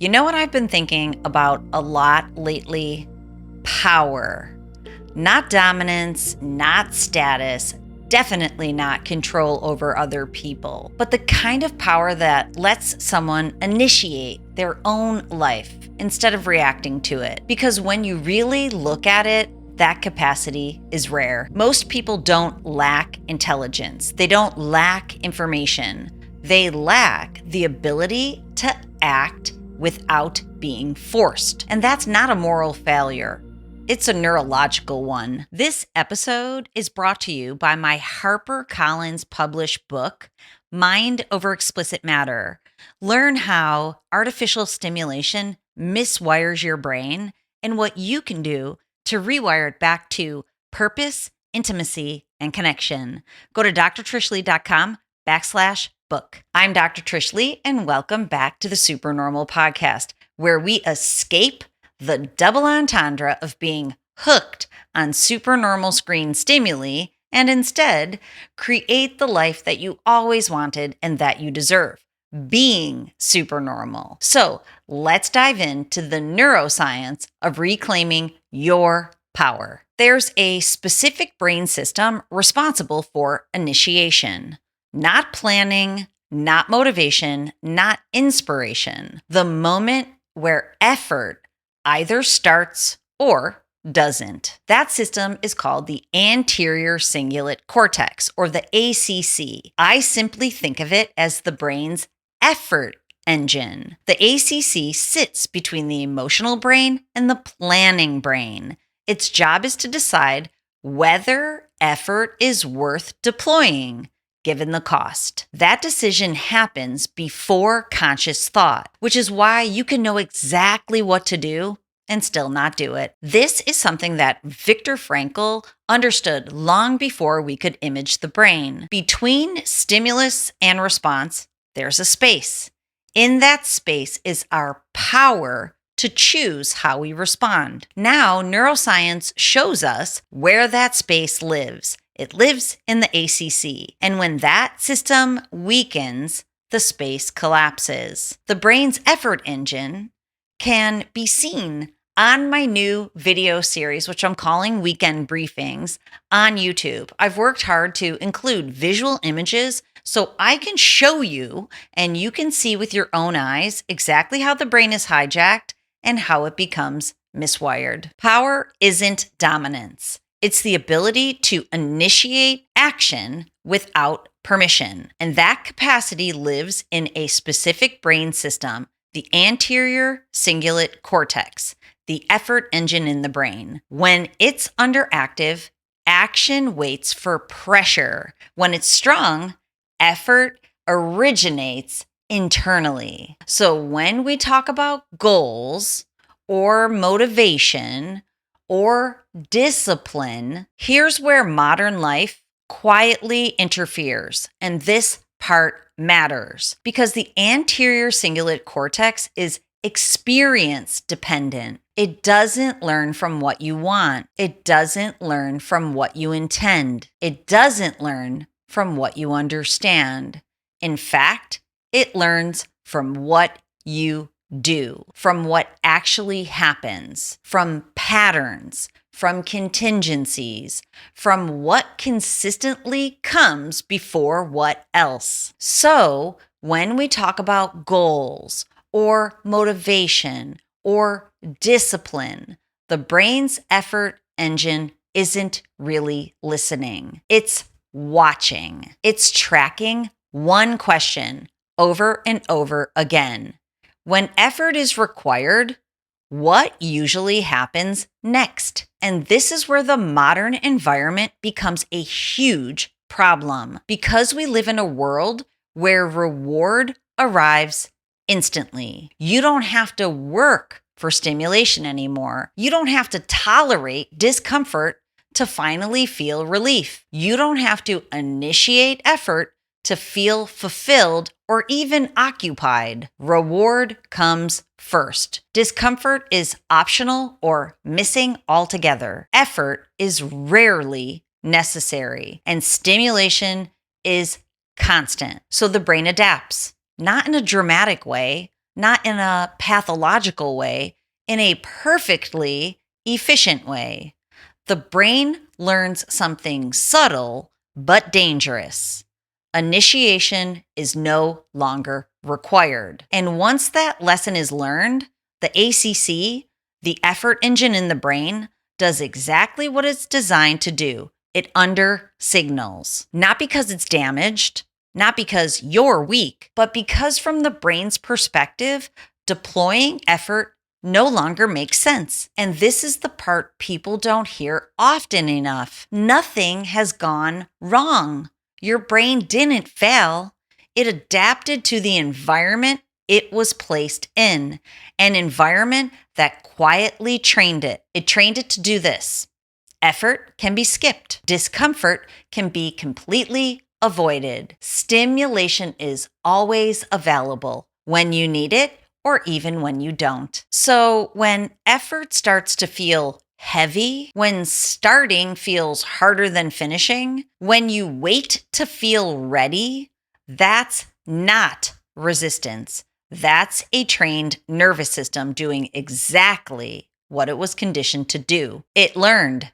You know what I've been thinking about a lot lately? Power. Not dominance, not status, definitely not control over other people, but the kind of power that lets someone initiate their own life instead of reacting to it. Because when you really look at it, that capacity is rare. Most people don't lack intelligence. They don't lack information. They lack the ability to act without being forced. And that's not a moral failure. It's a neurological one. This episode is brought to you by my HarperCollins published book, Mind Over Explicit Matter. Learn how artificial stimulation miswires your brain and what you can do to rewire it back to purpose, intimacy, and connection. Go to drtrishleigh.com/book. I'm Dr. Trish Leigh, and welcome back to the SuperNormal podcast, where we escape the double entendre of being hooked on supernormal screen stimuli and instead create the life that you always wanted and that you deserve, being supernormal. So let's dive into the neuroscience of reclaiming your power. There's a specific brain system responsible for initiation, not planning, not motivation, not inspiration. The moment where effort either starts or doesn't. That system is called the anterior cingulate cortex, or the ACC. I simply think of it as the brain's effort engine. The ACC sits between the emotional brain and the planning brain. Its job is to decide whether effort is worth deploying, given the cost. That decision happens before conscious thought, which is why you can know exactly what to do and still not do it. This is something that Viktor Frankl understood long before we could image the brain. Between stimulus and response, there's a space. In that space is our power to choose how we respond. Now, neuroscience shows us where that space lives. It lives in the ACC. And when that system weakens, the space collapses. The brain's effort engine can be seen on my new video series, which I'm calling Weekend Briefings, on YouTube. I've worked hard to include visual images so I can show you and you can see with your own eyes exactly how the brain is hijacked and how it becomes miswired. Power isn't dominance. It's the ability to initiate action without permission. And that capacity lives in a specific brain system, the anterior cingulate cortex, the effort engine in the brain. When it's underactive, action waits for pressure. When it's strong, effort originates internally. So when we talk about goals or motivation or discipline, here's where modern life quietly interferes. And this part matters because the anterior cingulate cortex is experience dependent. It doesn't learn from what you want. It doesn't learn from what you intend. It doesn't learn from what you understand. In fact, it learns from what you do, from what actually happens, from patterns, from contingencies, from what consistently comes before what else. So when we talk about goals or motivation or discipline, the brain's effort engine isn't really listening. It's watching. It's tracking one question over and over again. When effort is required, what usually happens next? And this is where the modern environment becomes a huge problem because we live in a world where reward arrives instantly. You don't have to work for stimulation anymore. You don't have to tolerate discomfort to finally feel relief. You don't have to initiate effort to feel fulfilled or even occupied. Reward comes first. Discomfort is optional or missing altogether. Effort is rarely necessary, and stimulation is constant. So the brain adapts, not in a dramatic way, not in a pathological way, in a perfectly efficient way. The brain learns something subtle but dangerous. Initiation is no longer required. And once that lesson is learned, the ACC, the effort engine in the brain, does exactly what it's designed to do. It under signals, not because it's damaged, not because you're weak, but because from the brain's perspective, deploying effort no longer makes sense. And this is the part people don't hear often enough. Nothing has gone wrong. Your brain didn't fail. It adapted to the environment it was placed in, an environment that quietly trained it. It trained it to do this. Effort can be skipped. Discomfort can be completely avoided. Stimulation is always available when you need it or even when you don't. So when effort starts to feel heavy, when starting feels harder than finishing, when you wait to feel ready, that's not resistance. That's a trained nervous system doing exactly what it was conditioned to do. It learned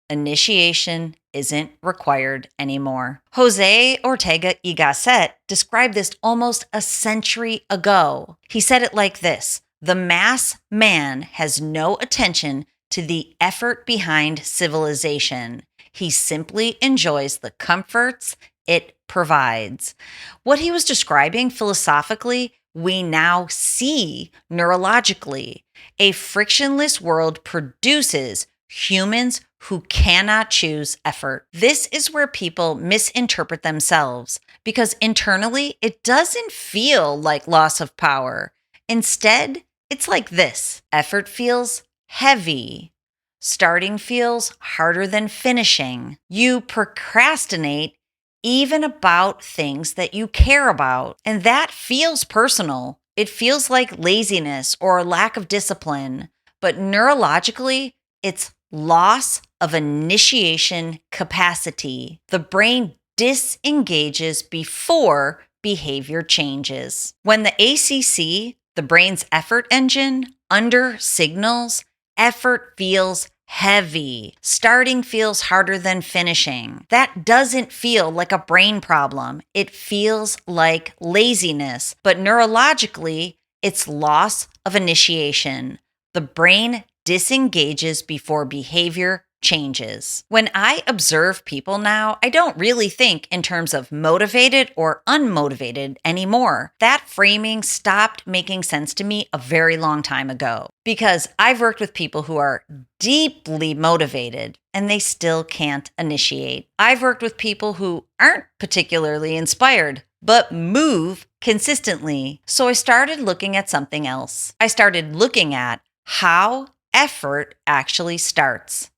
initiation isn't required anymore. Jose Ortega y Gasset described this almost a century ago. He said it like this: the mass man has no attention to the effort behind civilization. He simply enjoys the comforts it provides. What he was describing philosophically, we now see neurologically. A frictionless world produces humans who cannot choose effort. This is where people misinterpret themselves because internally it doesn't feel like loss of power. Instead, it's like this: effort feels heavy. Starting feels harder than finishing. You procrastinate even about things that you care about. And that feels personal. It feels like laziness or lack of discipline. But neurologically, it's loss of initiation capacity. The brain disengages before behavior changes. When the ACC, the brain's effort engine, under signals, effort feels heavy. Starting feels harder than finishing. That doesn't feel like a brain problem. It feels like laziness. But neurologically, it's loss of initiation. The brain disengages before behavior changes. When I observe people now, I don't really think in terms of motivated or unmotivated anymore. That framing stopped making sense to me a very long time ago because I've worked with people who are deeply motivated and they still can't initiate. I've worked with people who aren't particularly inspired but move consistently. So I started looking at something else. I started looking at how effort actually starts.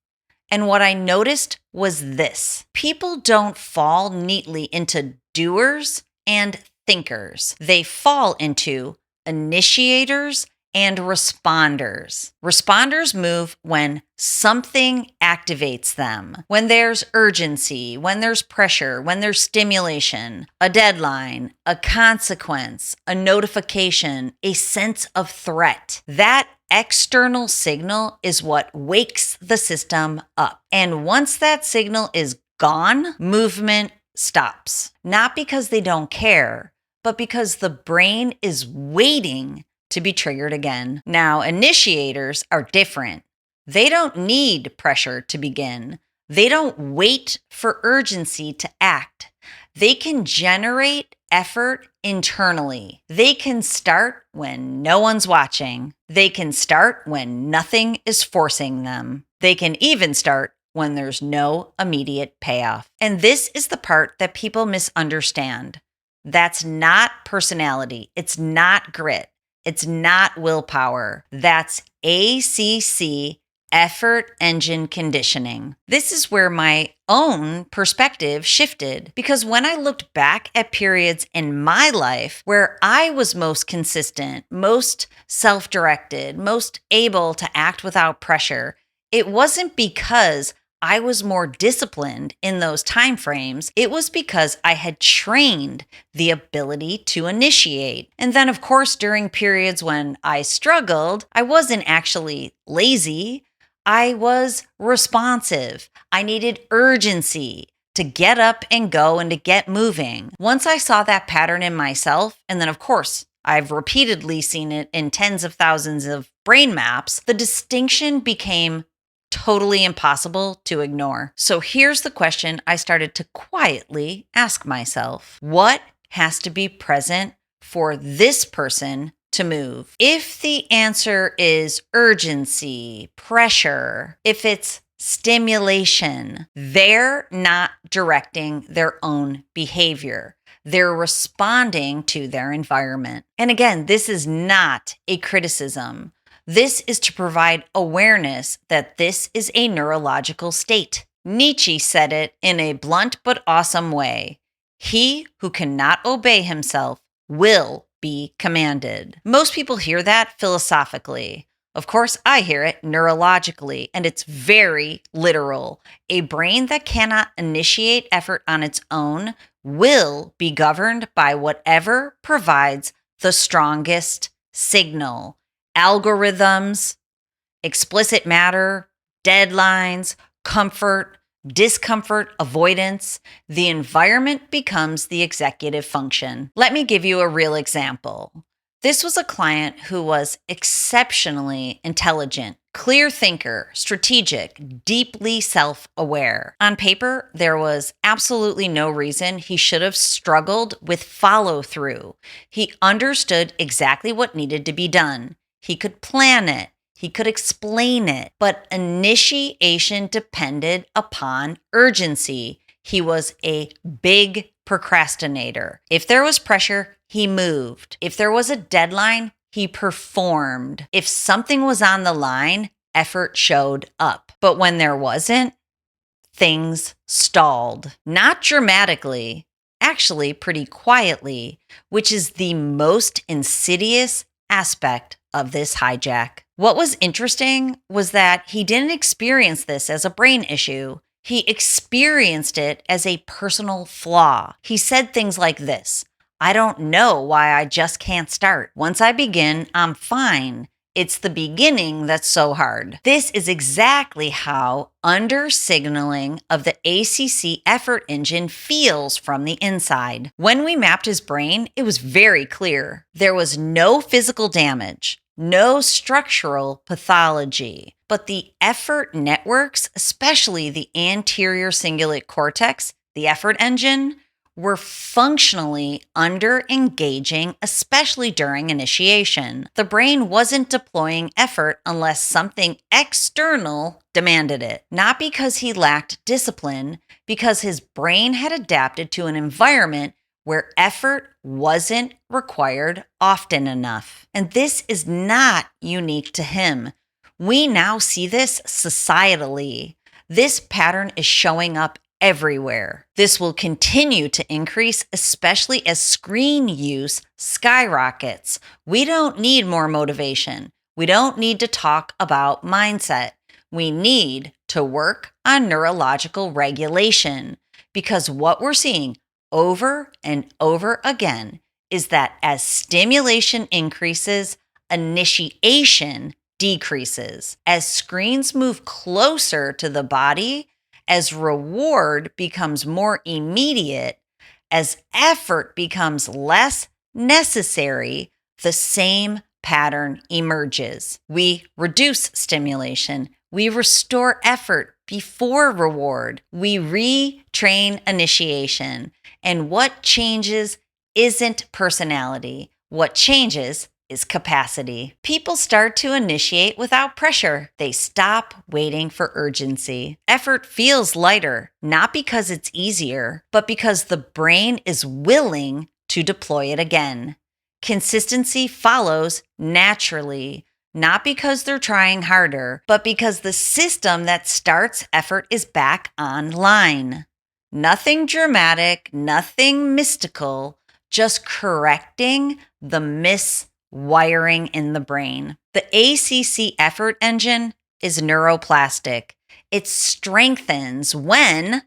And what I noticed was this: people don't fall neatly into doers and thinkers. They fall into initiators and responders. Responders move when something activates them, when there's urgency, when there's pressure, when there's stimulation, a deadline, a consequence, a notification, a sense of threat. That external signal is what wakes the system up. And once that signal is gone, movement stops. Not because they don't care, but because the brain is waiting to be triggered again. Now, initiators are different. They don't need pressure to begin. They don't wait for urgency to act. They can generate effort internally. They can start when no one's watching. They can start when nothing is forcing them. They can even start when there's no immediate payoff. And this is the part that people misunderstand. That's not personality. It's not grit. It's not willpower. That's ACC, effort engine conditioning. This is where my own perspective shifted because when I looked back at periods in my life where I was most consistent, most self-directed, most able to act without pressure, it wasn't because I was more disciplined in those time frames, it was because I had trained the ability to initiate. And then, of course, during periods when I struggled, I wasn't actually lazy. I was responsive. I needed urgency to get up and go and to get moving. Once I saw that pattern in myself, and then, of course, I've repeatedly seen it in tens of thousands of brain maps, the distinction became totally impossible to ignore. So here's the question I started to quietly ask myself: what has to be present for this person to move? If the answer is urgency, pressure, if it's stimulation, they're not directing their own behavior. They're responding to their environment. And again, this is not a criticism. This is to provide awareness that this is a neurological state. Nietzsche said it in a blunt but awesome way: he who cannot obey himself will be commanded. Most people hear that philosophically. Of course, I hear it neurologically, and it's very literal. A brain that cannot initiate effort on its own will be governed by whatever provides the strongest signal. Algorithms, explicit matter, deadlines, comfort, discomfort, avoidance. The environment becomes the executive function. Let me give you a real example. This was a client who was exceptionally intelligent, clear thinker, strategic, deeply self-aware. On paper, there was absolutely no reason he should have struggled with follow-through. He understood exactly what needed to be done. He could plan it. He could explain it. But initiation depended upon urgency. He was a big procrastinator. If there was pressure, he moved. If there was a deadline, he performed. If something was on the line, effort showed up. But when there wasn't, things stalled. Not dramatically, actually pretty quietly, which is the most insidious aspect of this hijack. What was interesting was that he didn't experience this as a brain issue. He experienced it as a personal flaw. He said things like this: I don't know why I just can't start. Once I begin, I'm fine. It's the beginning that's so hard. This is exactly how under-signaling of the ACC effort engine feels from the inside. When we mapped his brain, it was very clear. There was no physical damage, no structural pathology, but the effort networks, especially the anterior cingulate cortex, the effort engine, were functionally under-engaging, especially during initiation. The brain wasn't deploying effort unless something external demanded it. Not because he lacked discipline, because his brain had adapted to an environment where effort wasn't required often enough. And this is not unique to him. We now see this societally. This pattern is showing up everywhere. This will continue to increase, especially as screen use skyrockets. We don't need more motivation. We don't need to talk about mindset. We need to work on neurological regulation, because what we're seeing over and over again is that as stimulation increases, initiation decreases. As screens move closer to the body, as reward becomes more immediate, as effort becomes less necessary, the same pattern emerges. We reduce stimulation. We restore effort before reward. We retrain initiation. And what changes isn't personality. What changes is capacity. People start to initiate without pressure. They stop waiting for urgency. Effort feels lighter, not because it's easier, but because the brain is willing to deploy it again. Consistency follows naturally, not because they're trying harder, but because the system that starts effort is back online. Nothing dramatic, nothing mystical, just correcting the miswiring in the brain. The ACC effort engine is neuroplastic. It strengthens when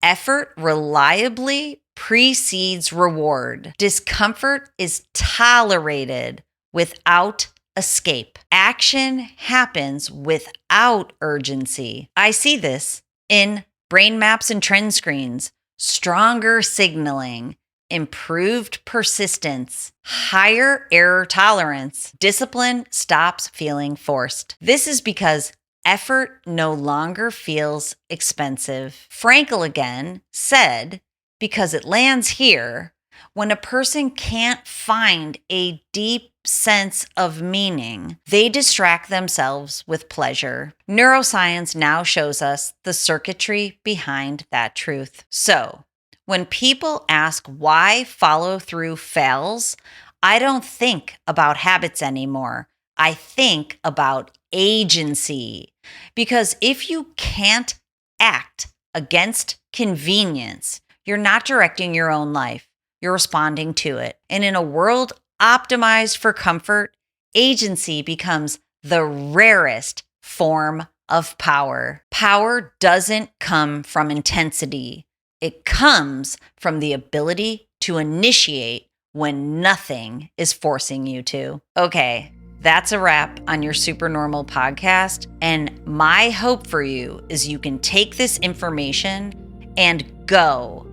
effort reliably precedes reward. Discomfort is tolerated without escape. Action happens without urgency. I see this in brain maps and trend screens, stronger signaling, improved persistence, higher error tolerance. Discipline stops feeling forced. This is because effort no longer feels expensive. Frankel again said, because it lands here, when a person can't find a deep sense of meaning, they distract themselves with pleasure. Neuroscience now shows us the circuitry behind that truth. So, when people ask why follow through fails, I don't think about habits anymore. I think about agency. Because if you can't act against convenience, you're not directing your own life. You're responding to it. And in a world optimized for comfort, agency becomes the rarest form of power. Power doesn't come from intensity. It comes from the ability to initiate when nothing is forcing you to. Okay, that's a wrap on your SuperNormal podcast. And my hope for you is you can take this information and go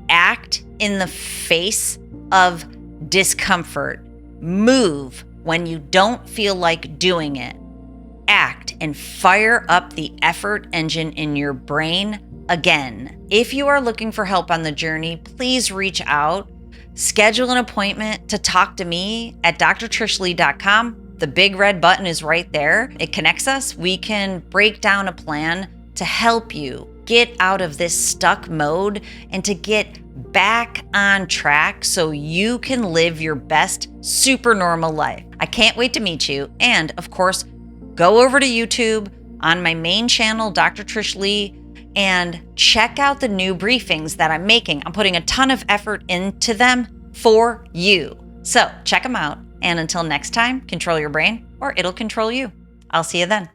act in the face of discomfort. Move when you don't feel like doing it. Act and fire up the effort engine in your brain again. If you are looking for help on the journey, please reach out. Schedule an appointment to talk to me at drtrishleigh.com. The big red button is right there. It connects us. We can break down a plan to help you get out of this stuck mode and to get back on track so you can live your best SuperNormal life. I can't wait to meet you. And of course, go over to YouTube on my main channel, Dr. Trish Leigh, and check out the new briefings that I'm making. I'm putting a ton of effort into them for you. So check them out. And until next time, control your brain or it'll control you. I'll see you then.